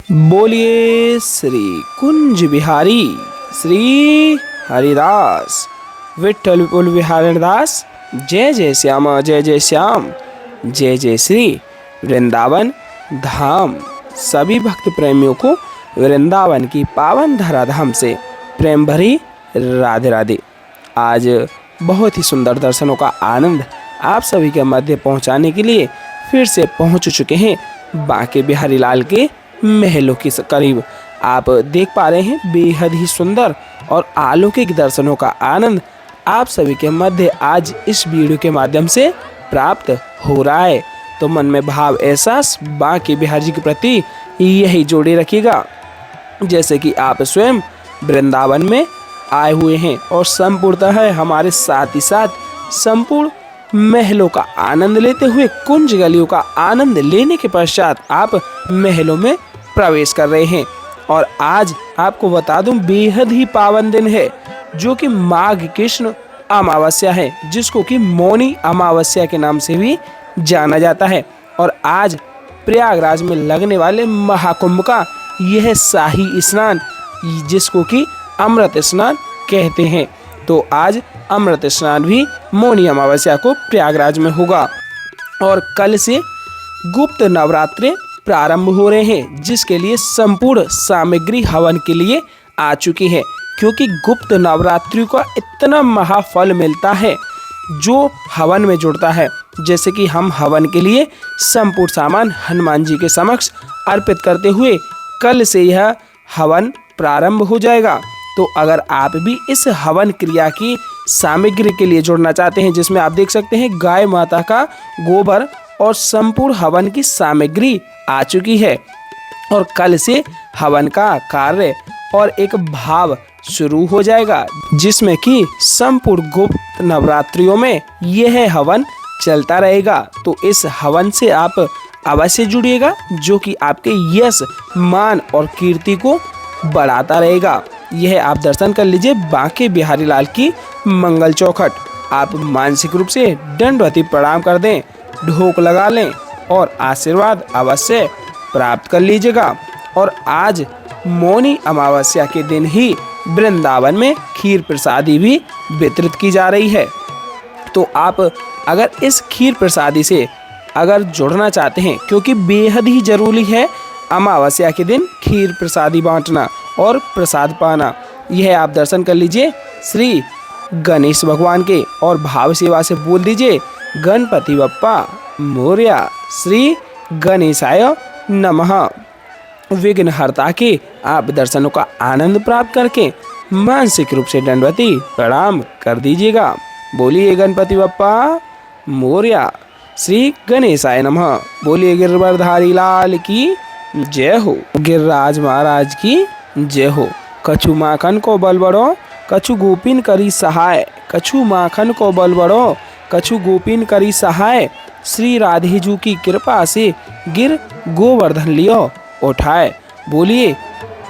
बोलिए श्री कुंज बिहारी श्री हरिदास विठ्ठल विपुल बिहारी दास। जय जय श्याम जय जय श्याम, जय जय श्री वृंदावन धाम। सभी भक्त प्रेमियों को वृंदावन की पावन धराधाम से प्रेम भरी राधे राधे। आज बहुत ही सुंदर दर्शनों का आनंद आप सभी के मध्य पहुंचाने के लिए फिर से पहुंच चुके हैं बांके बिहारी लाल के महलों के करीब। आप देख पा रहे हैं बेहद ही सुंदर और अलौकिक दर्शनों का आनंद आप सभी के मध्य आज इस वीडियो के माध्यम से प्राप्त हो रहा है। तो मन में भाव एहसास बांके बिहारी जी के प्रति यही जोड़े रखिएगा जैसे कि आप स्वयं वृंदावन में आए हुए हैं और संपूर्णतः हमारे साथ ही साथ संपूर्ण महलों का आनंद लेते हुए कुंज गलियों का आनंद लेने के पश्चात आप महलों में प्रवेश कर रहे हैं। और आज आपको बता दूं बेहद ही पावन दिन है जो कि माघ कृष्ण अमावस्या है, जिसको कि मौनी अमावस्या के नाम से भी जाना जाता है। और आज प्रयागराज में लगने वाले महाकुंभ का यह शाही स्नान जिसको कि अमृत स्नान कहते हैं। तो आज अमृत स्नान भी मौनी अमावस्या को प्रयागराज में होगा। और कल से गुप्त नवरात्रे प्रारंभ हो रहे हैं जिसके लिए संपूर्ण सामग्री हवन के लिए आ चुकी है, क्योंकि गुप्त नवरात्रि का इतना महाफल मिलता है जो हवन में जुड़ता है। जैसे कि हम हवन के लिए संपूर्ण सामान हनुमान जी के समक्ष अर्पित करते हुए कल से यह हवन प्रारंभ हो जाएगा। तो अगर आप भी इस हवन क्रिया की सामग्री के लिए जुड़ना चाहते हैं, जिसमें आप देख सकते हैं गाय माता का गोबर और संपूर्ण हवन की सामग्री आ चुकी है। और कल से हवन का कार्य और एक भाव शुरू हो जाएगा जिसमें कि संपूर्ण गुप्त नवरात्रियों में यह हवन चलता रहेगा। तो इस हवन से आप अवश्य जुड़िएगा जो कि आपके यश मान और कीर्ति को बढ़ाता रहेगा। यह आप दर्शन कर लीजिए बांके बिहारी लाल की मंगल चौखट। आप मानसिक रूप से दंडवती प्रणाम कर दें, ढोक लगा लें और आशीर्वाद अवश्य प्राप्त कर लीजिएगा। और आज मौनी अमावस्या के दिन ही वृंदावन में खीर प्रसादी भी वितरित की जा रही है। तो आप अगर इस खीर प्रसादी से अगर जुड़ना चाहते हैं, क्योंकि बेहद ही जरूरी है अमावस्या के दिन खीर प्रसादी बांटना और प्रसाद पाना। यह आप दर्शन कर लीजिए श्री गणेश भगवान के और भाव सेवा से बोल दीजिए गणपति बप्पा मोरया, श्री गणेशाय नमः। विघ्नहर्ता के आप दर्शनों का आनंद प्राप्त करके मानसिक रूप से दंडवती प्रणाम कर दीजिएगा। बोलिए गणपति बप्पा मोरया, श्री गणेशाय नमः। बोलिए गिरवरधारी लाल की जय हो, गिरिराज महाराज की जय हो। कछु माखन को बल बढ़ो, कछु गोपिन करी सहाय, कछु माखन को बल बढ़ो, कछु गोपिन करी सहाय। श्री राधे जू की कृपा से गिर गोवर्धन लियो उठाए। बोलिए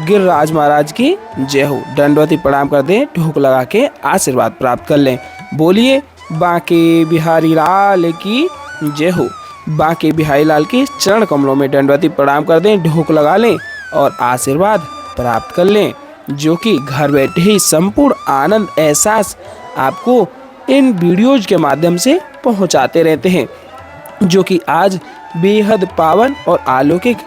गिरिराज महाराज की जय हो। दंडवती प्रणाम कर दें, ढोक लगा के आशीर्वाद प्राप्त कर लें। बोलिए बांके बिहारी लाल की जय हो। बांके बिहारी लाल के चरण कमलों में दंडवती प्रणाम कर दें, ढोक लगा लें और आशीर्वाद प्राप्त कर लें, जो कि घर बैठे ही संपूर्ण आनंद एहसास आपको इन वीडियोज के माध्यम से पहुंचाते रहते हैं। जो कि आज बेहद पावन और अलौकिक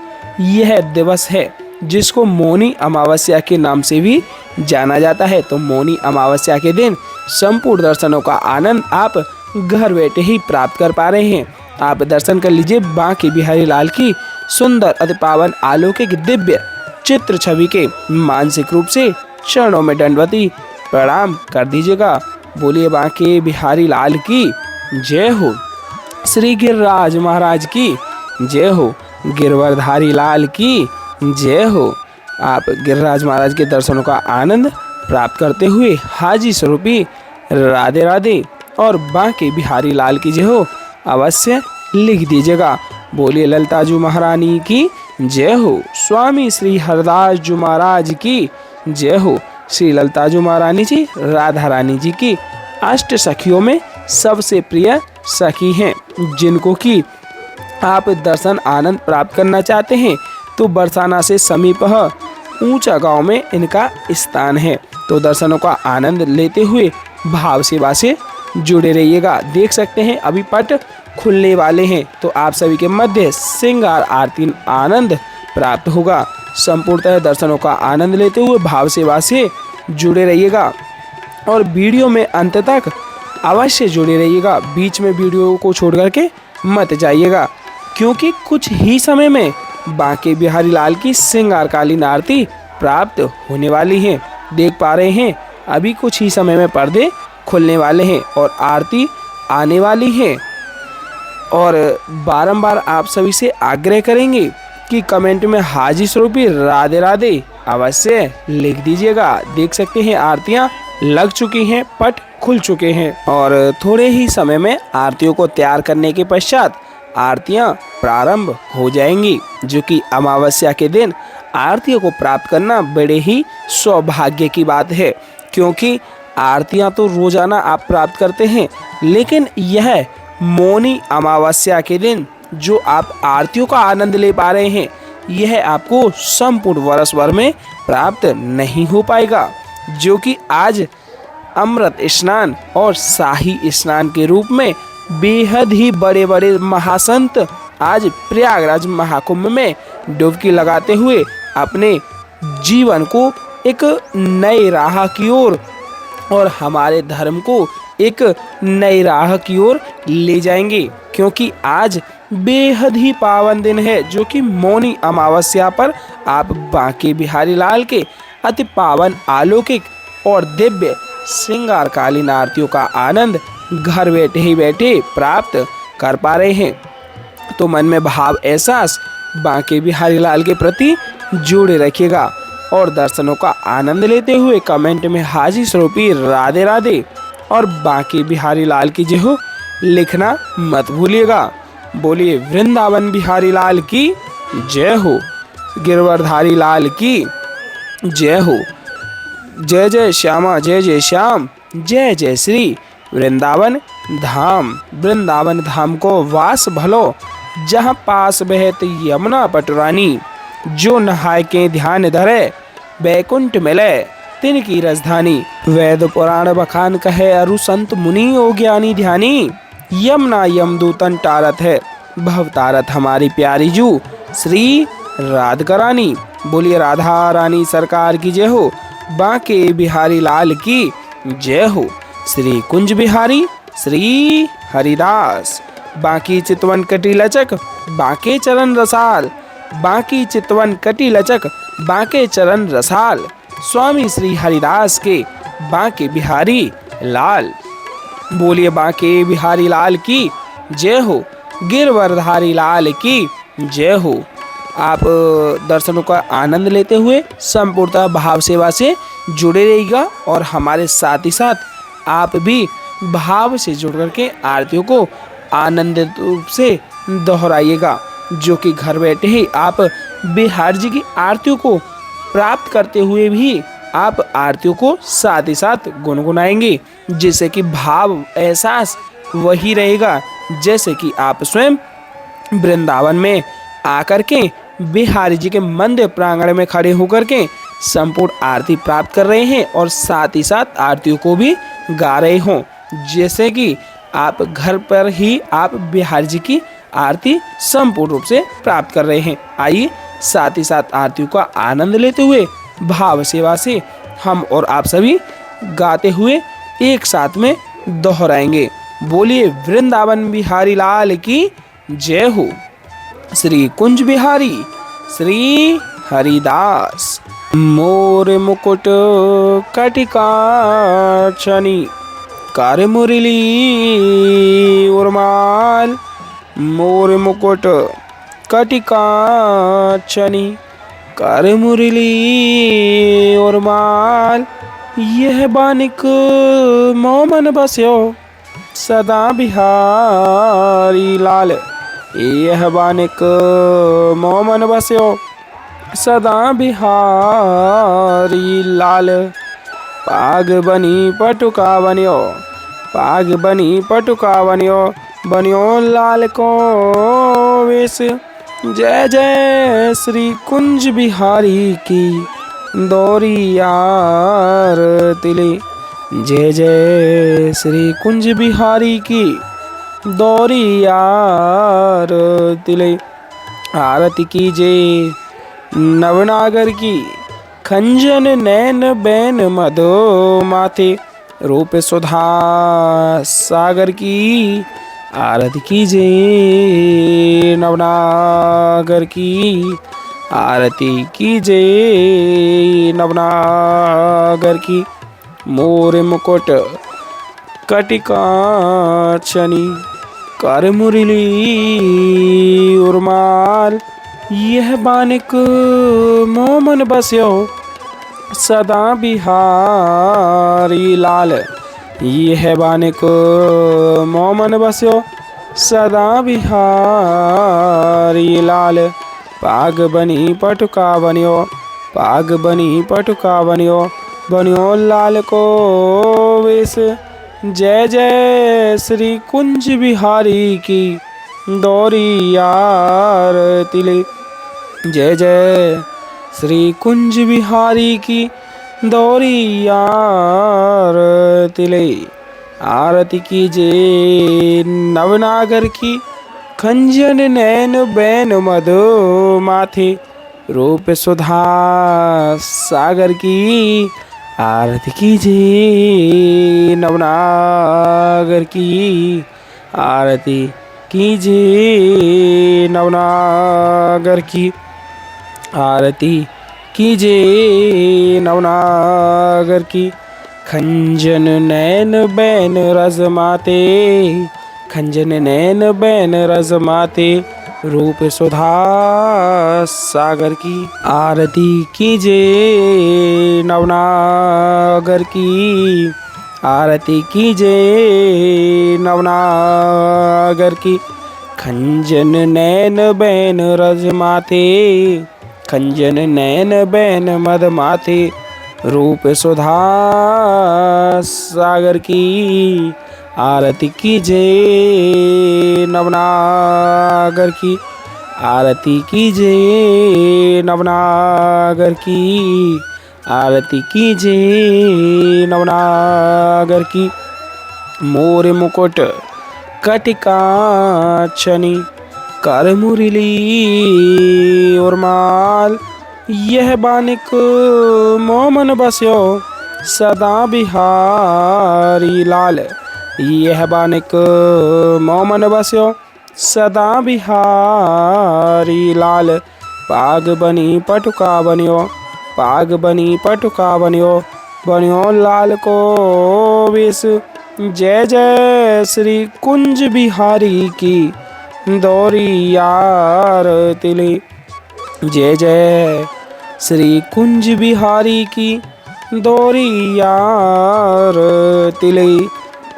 यह दिवस है जिसको मौनी अमावस्या के नाम से भी जाना जाता है। तो मौनी अमावस्या के दिन संपूर्ण दर्शनों का आनंद आप घर बैठे ही प्राप्त कर पा रहे हैं। आप दर्शन कर लीजिए बांके बिहारी लाल की सुंदर अति पावन अलौकिक दिव्य चित्र छवि के मानसिक रूप से चरणों में दंडवती प्रणाम कर दीजिएगा। बोलिए बांके बिहारी लाल की जय हो, श्री गिरिराज महाराज की जय हो, गिरवरधारी लाल की जय हो। आप गिरिराज महाराज के दर्शनों का आनंद प्राप्त करते हुए हाजी स्वरूपी राधे राधे और बांके बिहारी लाल की जय हो अवश्य लिख दीजिएगा। बोलिए ललिता जू महारानी की जय हो, स्वामी श्री हरदास जू महाराज की जय हो। श्री ललिता जू महारानी जी राधा रानी जी की अष्ट सखियों में सबसे प्रिय सखी हैं, जिनको कि आप दर्शन आनंद प्राप्त करना चाहते हैं तो बरसाना से समीप ऊंचा गांव में इनका स्थान है। तो दर्शनों का आनंद लेते हुए भाव सेवा से जुड़े रहिएगा। देख सकते हैं अभी पट खुलने वाले हैं, तो आप सभी के मध्य श्रृंगार आरती आनंद प्राप्त होगा। संपूर्णतः दर्शनों का आनंद लेते हुए भाव सेवा से जुड़े रहिएगा और वीडियो में अंत तक अवश्य जुड़े रहिएगा। बीच में वीडियो को छोड़ करके मत जाइएगा, क्योंकि कुछ ही समय में बांके बिहारी लाल की श्रृंगारकालीन आरती प्राप्त होने वाली है। देख पा रहे हैं अभी कुछ ही समय में पर्दे खुलने वाले हैं और आरती आने वाली है। और बारंबार आप सभी से आग्रह करेंगे कि कमेंट में हाजी स्वरूपी राधे राधे अवश्य लिख दीजिएगा। देख सकते हैं आरतियां लग चुकी हैं, पट खुल चुके हैं और थोड़े ही समय में आरतियों को तैयार करने के पश्चात आरतियां प्रारंभ हो जाएंगी, जो कि अमावस्या के दिन आरतियों को प्राप्त करना बड़े ही सौभाग्य की बात है। क्योंकि आरतियां तो रोजाना आप प्राप्त करते हैं, लेकिन यह मौनी अमावस्या के दिन जो आप आरतियों का आनंद ले पा रहे हैं, यह आपको संपूर्ण वर्ष भर में प्राप्त नहीं हो पाएगा। जो कि आज अमृत स्नान और शाही स्नान के रूप में बेहद ही बड़े बड़े महासंत आज प्रयागराज महाकुंभ में डुबकी लगाते हुए अपने जीवन को एक नई राह की ओर और हमारे धर्म को एक नई राह की ओर ले जाएंगे। क्योंकि आज बेहद ही पावन दिन है, जो कि मौनी अमावस्या पर आप बांके बिहारी लाल के अति पावन अलौकिक और दिव्य श्रृंगारकालीन आरतियों का आनंद घर बैठे ही बैठे प्राप्त कर पा रहे हैं। तो मन में भाव एहसास बांके बिहारी लाल के प्रति जोड़े रखिएगा और दर्शनों का आनंद लेते हुए कमेंट में हाजी स्वरूपी राधे राधे और बांके बिहारी लाल की जय हो लिखना मत भूलिएगा। बोलिए वृंदावन बिहारी लाल की जय हो, गिरवरधारी लाल की जय हो। जय जय श्यामा जय जय श्याम, जय जय श्री वृंदावन धाम। वृंदावन धाम को वास भलो, जहाँ पास बहत यमुना पटुरानी। जो नहाय के ध्यान धरे, बैकुंठ मिले तिनकी राजधानी। वेद पुराण बखान कहे, अरु संत मुनि ओ ज्ञानी ध्यानी। यमुना यमदूतन टारत है, भव तारत हमारी प्यारी जू श्री राधिका रानी। बोलिए राधा रानी सरकार की जय हो, बांके बिहारी लाल की जय हो। श्री कुंज बिहारी श्री हरिदास। बांकी चितवन कटी लचक, बांके चरण रसाल। बांकी चितवन कटी लचक, बांके चरण रसाल। स्वामी श्री हरिदास के बांके बिहारी लाल। बोलिए बांके बिहारी लाल की जय हो, गिरवरधारी लाल की जय हो। आप दर्शनों का आनंद लेते हुए संपूर्णतः भाव सेवा से जुड़े रहिएगा और हमारे साथ ही साथ आप भी भाव से जुड़ करके आरतियों को आनंदित रूप से दोहराइएगा, जो कि घर बैठे ही आप बिहार जी की आरतियों को प्राप्त करते हुए भी आप आरतियों को साथ ही साथ गुनगुनाएंगे, जिससे कि भाव एहसास वही रहेगा जैसे कि आप स्वयं वृंदावन में आकर के बिहारी जी के मंदिर प्रांगण में खड़े होकर के संपूर्ण आरती प्राप्त कर रहे हैं और साथ ही साथ आरतियों को भी गा रहे हों, जैसे कि आप घर पर ही आप बिहारी जी की आरती संपूर्ण रूप से प्राप्त कर रहे हैं। आइए साथ ही साथ आरतियों का आनंद लेते हुए भाव सेवा से हम और आप सभी गाते हुए एक साथ में दोहराएंगे। बोलिए वृंदावन बिहारी लाल की जय हो, श्री कुंज बिहारी श्री हरिदास। मोर मुकुट कटिकाक्षणी, कर मुरली उर्माल। मोर मुकुट कटिकाक्षणी, कर मुरली उर्माल। यह बानिक मोमन बस्यो, सदा बिहारी लाल। यह बानिक मोमन बस्यो, सदा बिहारी लाल। पाग बनी पटुका बनियो, पाग बनी पटुका बनियो। बनियो लाल को वेश, जय जय श्री कुंज बिहारी की दौरी आरती ले। जय जय श्री कुंज बिहारी की दौरी आरती ले। आरती कीजिए नवनागर की खंजन नैन बैन मधो माथे रूप सुधा सागर की। आरती कीजिए नवनागर की आरती कीजिए नवनागर की। मोर मुकुट कटिकाचनी कर मुरली उर्माल यह बानिक मोमन बस्यो सदा बिहारी लाल। यह बानिक मोमन बस्यो सदा बिहारी लाल। पाग बनी पटुका बनियो पाग बनी पटुका बनियो बनियो लाल को वेश। जय जय श्री कुंज बिहारी की दौरी आरती ले। जय जय श्री कुंज बिहारी की दौरी आरती ले। आरती कीजिए नवनागर की खंजन नैन बैन मधु माथे रूप सुधा सागर की। आरती कीजिए नवनागर की आरती कीजिए नवनागर की आरती कीजिए नवनागर की। खंजन नैन बैन रजमाते खंजन नैन बैन रजमाते रूप सुधा सागर की। आरती कीजिए नवनागर की आरती कीजिए नवनागर की। खंजन नैन बैन रजमाते खंजन नैन बैन मद माथे रूप सुधा सागर की। आरती कीजिए नवनागर की आरती कीजिए नवनागर की आरती कीजिए नवनागर की। मोर मुकुट कटिकाचनी कर मुरली उर्माल यह बानिक मोमन बस्यो सदा बिहारी लाल। यह बानिक मोमन बस्यो सदा बिहारी लाल। पाग बनी पटुका बनियो पाग बनी पटुका बनियो बनियो लाल को वेश। जय जय श्री कुंज बिहारी की दौरी आरती ले। जय जय श्री कुंज बिहारी की दौरी आरती ले।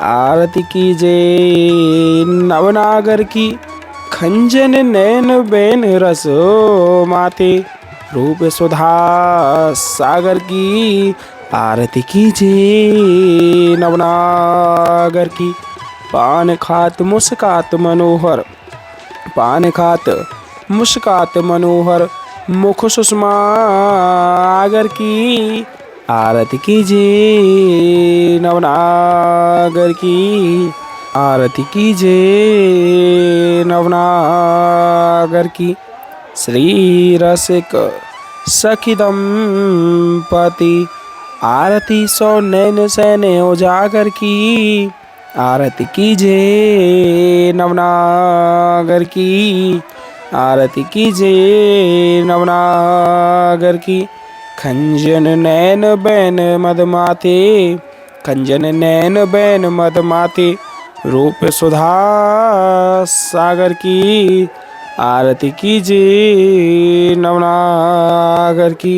आरती कीजिए नवनागर की खंजन नैन बैन रस माथे रूप सुधा सागर की। आरती कीजिए नवनागर की। पान खात मुस्कात मनोहर पान खात मुस्कात मनोहर मुख सुषमा आगर की। आरती कीजिए नवनागर की आरती कीजिए नवनागर की। श्री रसिक सखी दंपति आरती सौ नैन सैन उजागर की। आरती कीजिए नवनागर की आरती कीजिए नवनागर की। खंजन नैन बैन मद माथे खंजन नैन बैन मद माथे रूप सुधा सागर की। आरती कीजिए नवनागर की।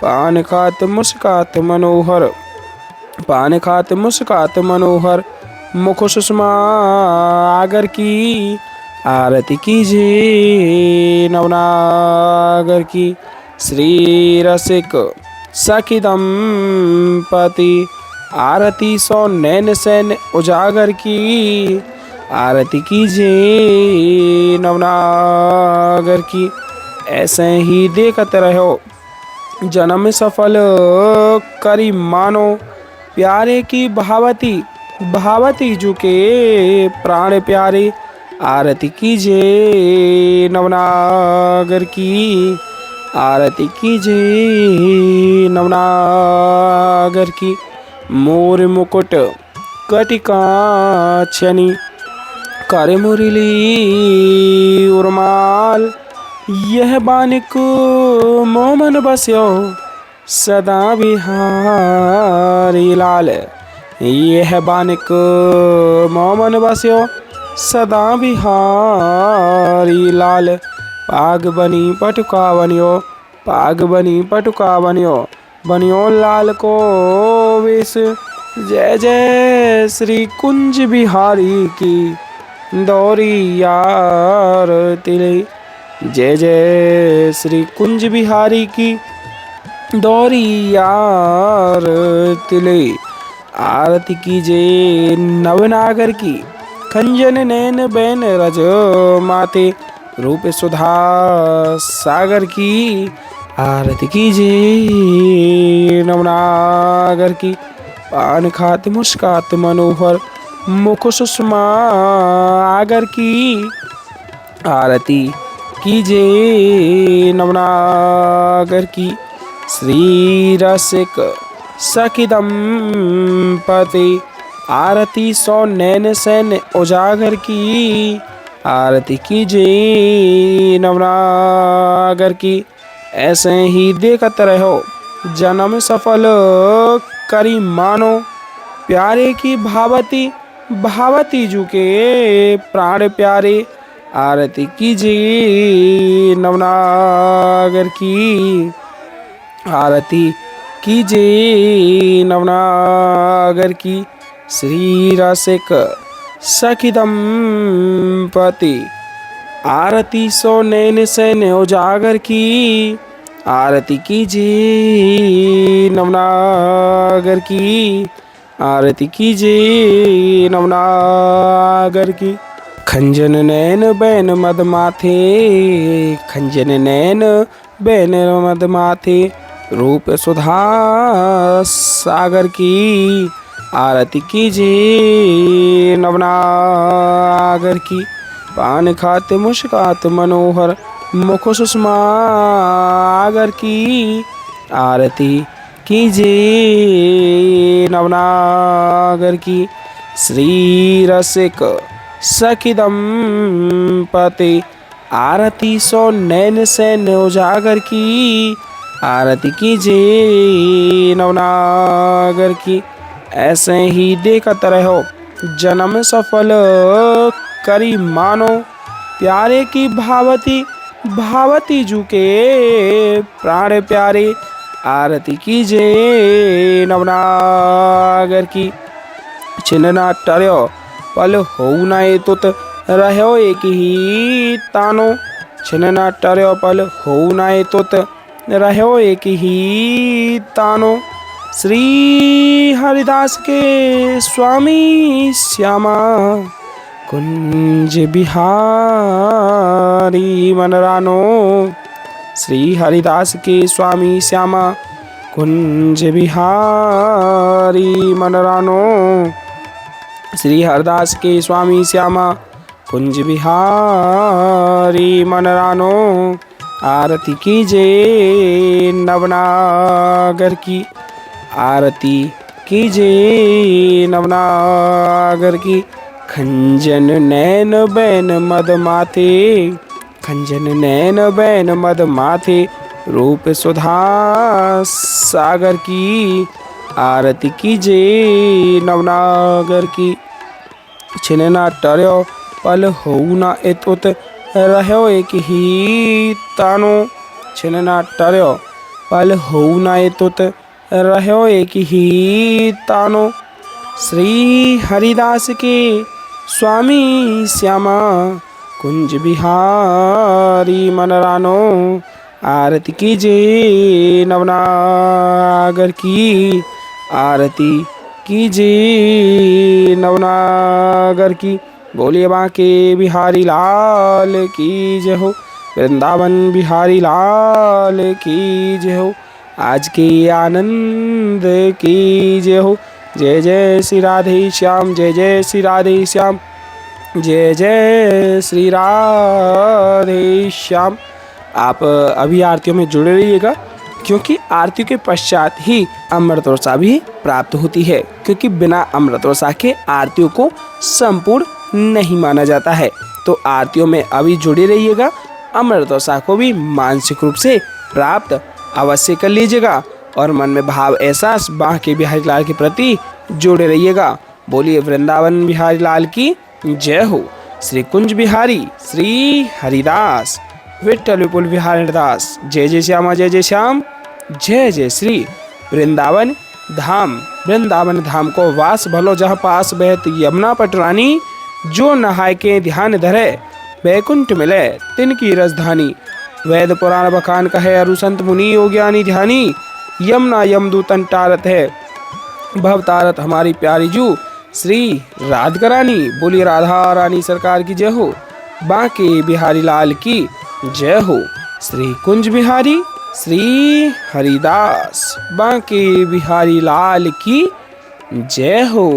पान खात मुस्कात मनोहर पान खात मुस्कात मनोहर मुख सुषमा आगर की। आरती कीजिए नवनागर की। श्री रसिक सखी दंपति आरती सौ नैन सैन उजागर की। आरती कीजिए नवनागर की। ऐसे ही देखते रहो जन्म सफल करी मानो प्यारे की भावती भावती झुके प्राण प्यारे। आरती कीजिए नवनागर की। आरती कीजिए नवनागर की। मोर मुकुट कटिकाक्षनी कर मुरली उर्माल। यह बानिक मोमन बस्यो सदा बिहारी लाल। यह बानिक मोमन बस्यो सदा बिहारी लाल। पाग बनी पटुका बनियो पाग बनी पटुका बनियो बनियो लाल को वेश। जय जय श्री कुंज बिहारी की दौरी यार तिले। जय जय श्री कुंज बिहारी की दौरी यार तिले। आरती कीजिए नवनागर की। खंजन नैन बैन रज माते रूप सुधा सागर की। आरती कीजिए नवनागर की। पान खात मुस्कात मनोहर मुख सुषमा आगर की। आरती कीजिए नवनागर की। श्री रसिक सखी दंपति आरती सौ नैन सैन उजागर की। आरती कीजिए नवनागर की। ऐसे ही देखते रहो जन्म सफल करी मानो प्यारे की भावती भावती झुके प्राण प्यारे। आरती कीजिए नवनागर की। आरती कीजिए नवनागर की। श्री रसिक सखी दंपति आरती सो नैन सैन उजागर की। आरती कीजिए नवनागर की। आरती कीजिए नवनागर की। खंजन नैन बैन मद माथे खंजन नैन बैन मद माथे रूप सुधा सागर की। आरती कीजिए नवनागर की। पान खाते मुस्कात मनोहर मुख सुषमा आगर की। आरती कीजिए नवनागर की। श्री रसिक सखी दंपति आरती सो नैन सैन उजागर की। आरती कीजिए नवनागर की। ऐसे ही देखते रहो जन्म सफल करी मानो प्यारे की भावती भावती झुके प्राण प्यारे। आरती कीजिए नवनागर की। छिन्ना टर्यो पल होऊ नाए तुत रहो एक ही तानो। छिन्ना टर्यो पल होऊ नाए तुत रहो एक ही तानो। श्री हरिदास के स्वामी श्यामा कुंज बिहारी मनरानो। श्री हरिदास के स्वामी श्यामा कुंज बिहारी मनरानो। श्री हरिदास के स्वामी श्यामा कुंज बिहारी मनरानो। आरती कीजिए नवनागर की। आरती कीजिए नवनागर की। खंजन नैन बैन मद माथे खंजन नैन बैन मद माथे रूप सुधा सागर की। आरती कीजिए नवनागर की। छिन्ना टर्यो पल होऊ ना एतुत रहो एक ही तानो। छिन्ना टर्यो पल होऊ ना एतुत रहो एक ही तानो। श्री हरिदास के स्वामी श्यामा कुंज बिहारी मनरानो। आरती कीजिए नवनागर की। आरती कीजिए नवनागर की। बोलिए बांके बिहारी लाल की जय हो। वृंदावन बिहारी लाल की जय हो। आज के आनंद की जय हो। जय जय श्री राधे श्याम, जय जय श्री राधे श्याम, जय जय श्री राधे श्याम। आप अभी आरतियों में जुड़े रहिएगा, क्योंकि आरतियों के पश्चात ही अमृत वर्षा भी प्राप्त होती है, क्योंकि बिना अमृत वर्षा के आरतियों को संपूर्ण नहीं माना जाता है। तो आरतियों में अभी जुड़े रहिएगा, अमृत वर्षा को भी मानसिक रूप से प्राप्त अवश्य कर लीजिएगा और मन में भाव एहसास बांके बिहारी लाल के प्रति जोड़े रहिएगा। बोलिए वृंदावन बिहारी लाल की जय हो। श्री कुंज बिहारी श्री हरिदास विठ्ठल विपुल बिहारी दास, जय जय श्यामा जय जय श्याम, जय जय श्री वृंदावन धाम। वृंदावन धाम को वास भलो जहाँ पास बहत यमुना पटरानी, जो नहाय के ध्यान धरे वैकुंठ मिले तिनकी रसधानी। वेद पुराण बखान कहे अरु संत मुनि योग्यानी ध्यानी, यमुना यमदूतन टारत है भव तारत हमारी प्यारी जू श्री राधिका रानी। बोलिए राधा रानी सरकार की जय हो। बांके बिहारी लाल की जय हो। श्री कुंज बिहारी श्री हरिदास बांके बिहारी लाल की जय हो।